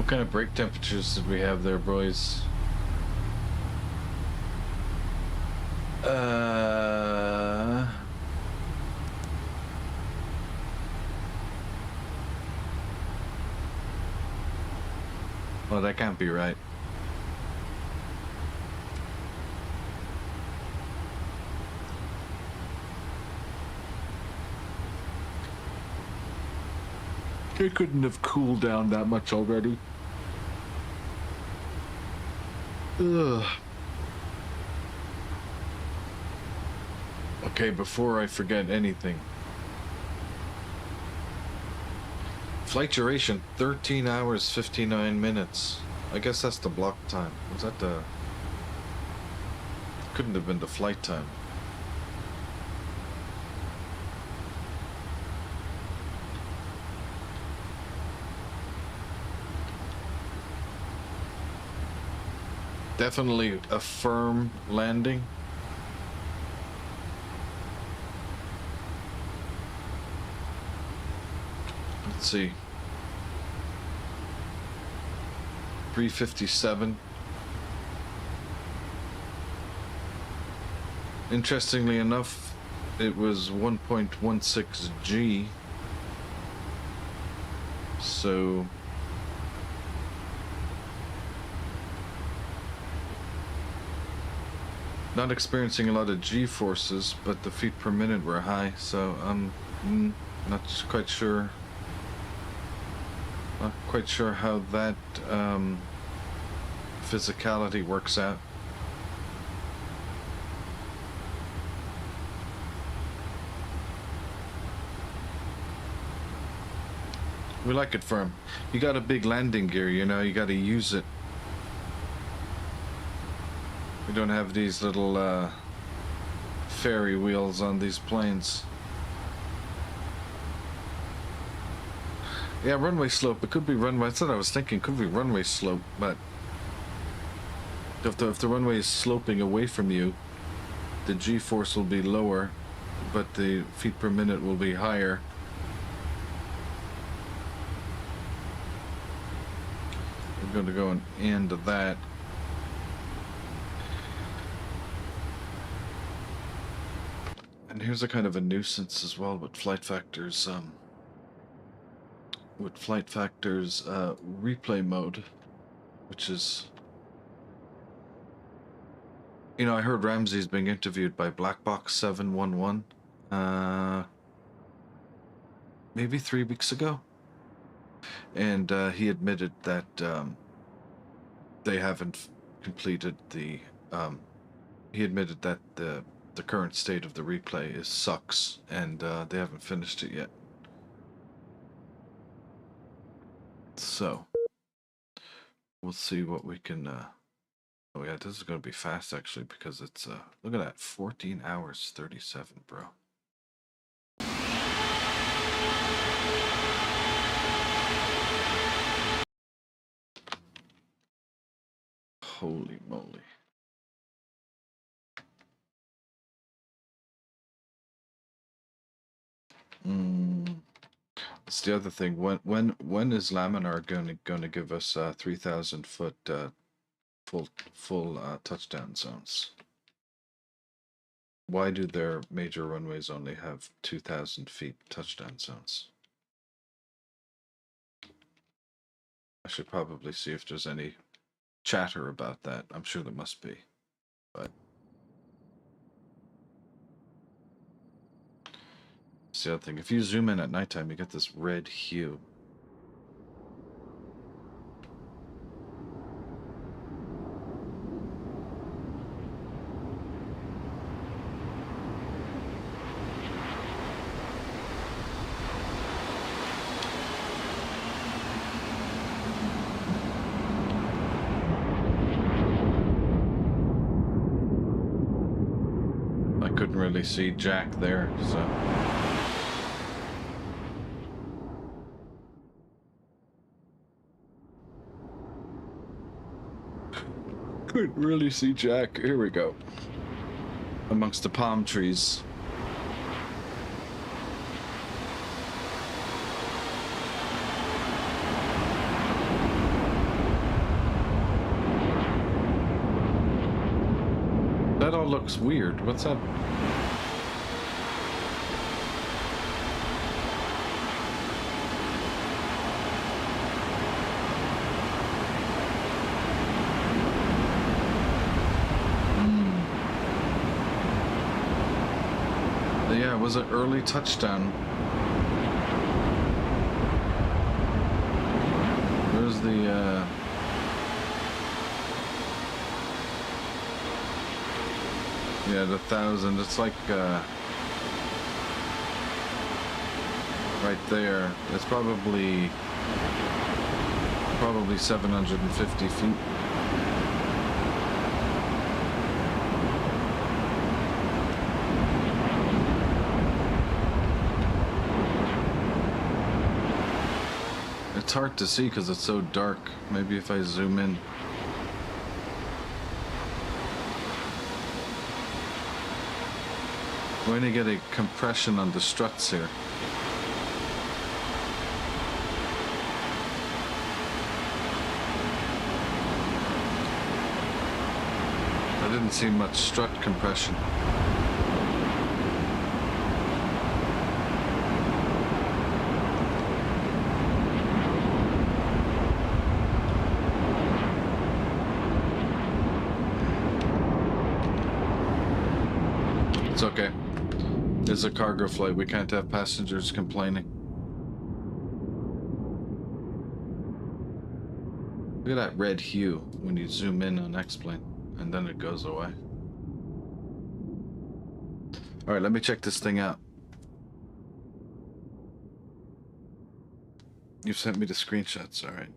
What kind of brake temperatures did we have there, boys? Well, that can't be right. It couldn't have cooled down that much already. Ugh. Okay, before I forget anything. Flight duration, 13 hours, 59 minutes. I guess that's the block time. Was that the... Couldn't have been the flight time. Definitely a firm landing. Let's see. 357. Interestingly enough, it was 1.16 G. So not experiencing a lot of G forces, but the feet per minute were high, so I'm not quite sure. Not quite sure how that physicality works out. We like it firm. You got a big landing gear, you know, you got to use it. We don't have these little ferry wheels on these planes. Yeah, runway slope. It could be runway. That's what I was thinking. Could be runway slope, but if the runway is sloping away from you, the G-force will be lower, but the feet per minute will be higher. We're going to go and end that. And here's a kind of a nuisance as well with FlightFactor's replay mode, which is, you know, I heard Ramsey's being interviewed by Blackbox 711 maybe 3 weeks ago, and he admitted that they haven't completed the he admitted that the current state of the replay sucks, and they haven't finished it yet. So we'll see what we can oh yeah, this is going to be fast actually, because it's look at that, 14 hours 37, bro. Holy moly. That's the other thing. When is Laminar going to give us 3,000 foot full touchdown zones? Why do their major runways only have 2,000 feet touchdown zones? I should probably see if there's any chatter about that. I'm sure there must be, but it's the other thing. If you zoom in at nighttime, you get this red hue. Couldn't really see Jack there, so couldn't really see Jack. Here we go, amongst the palm trees. That all looks weird. What's that? Yeah, it was an early touchdown. Where's the, yeah, the 1,000. It's like, right there. It's probably 750 feet. It's hard to see because it's so dark. Maybe if I zoom in. We're going to get a compression on the struts here. I didn't see much strut compression. It's okay. It's a cargo flight. We can't have passengers complaining. Look at that red hue when you zoom in on X-plane, and then it goes away. All right, let me check this thing out. You've sent me the screenshots, all right.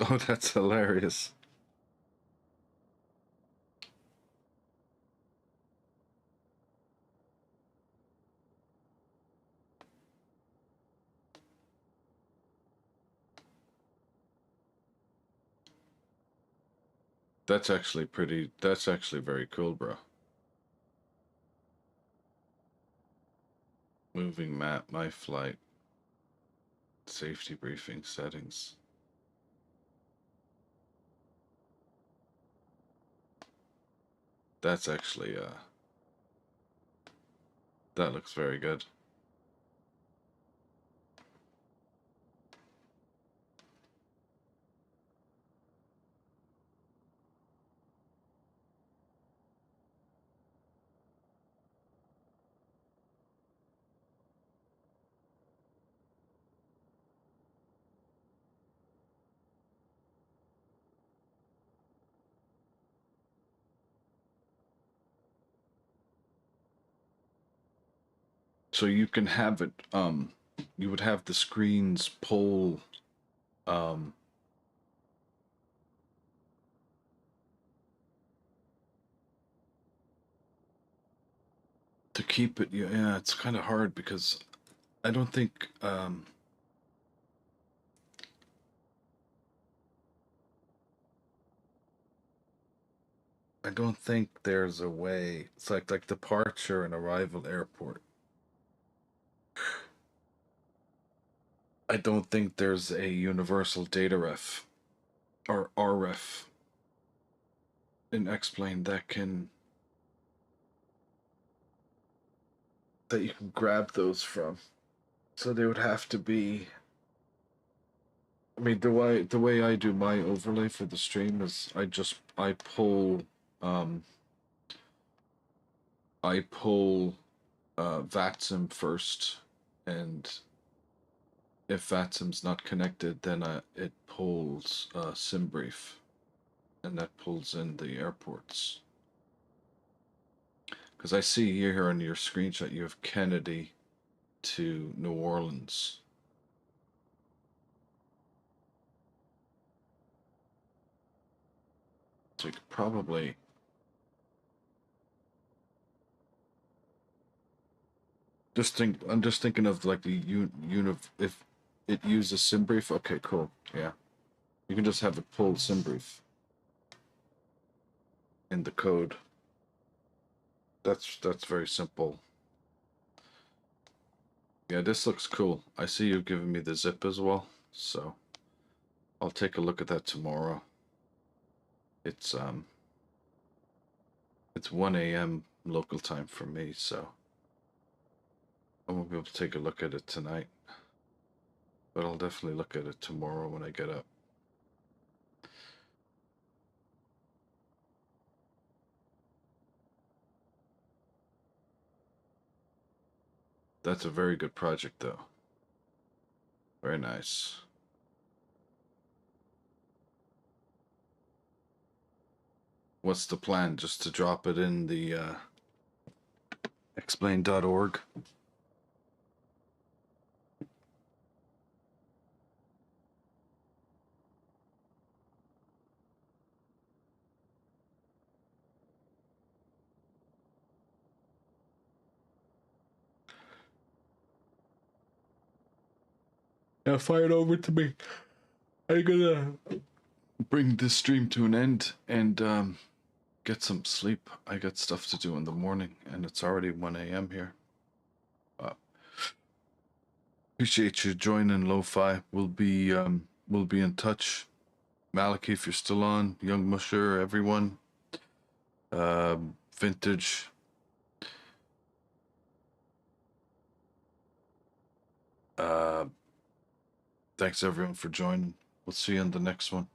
Oh, that's hilarious. That's actually very cool, bro. Moving map, my flight, safety briefing settings. That's actually, that looks very good. So you can have it, you would have the screens pull, to keep it, yeah, it's kind of hard because I don't think, there's a way. It's like departure and arrival airport. I don't think there's a universal data ref or RF in X-plane that you can grab those from. So they would have to be. I mean, the way I do my overlay for the stream is I pull VATSIM first, and if VATSIM's not connected, then it pulls SimBrief, and that pulls in the airports. Because I see here on your screenshot you have Kennedy to New Orleans. So you could probably I'm just thinking of like the if it uses SimBrief. Okay, cool. Yeah, you can just have it pull SimBrief in the code. That's very simple. Yeah, this looks cool. I see you've given me the zip as well, so I'll take a look at that tomorrow. It's 1 a.m. local time for me, so I won't be able to take a look at it tonight. But I'll definitely look at it tomorrow when I get up. That's a very good project, though. Very nice. What's the plan? Just to drop it in the explain.org? Yeah, fire it over to me. I'm gonna bring this stream to an end and get some sleep. I got stuff to do in the morning, and it's already 1 a.m. here. Appreciate you joining Lo-Fi. We'll be in touch. Maliki, if you're still on, Young Musher, everyone. Vintage. Thanks everyone for joining. We'll see you in the next one.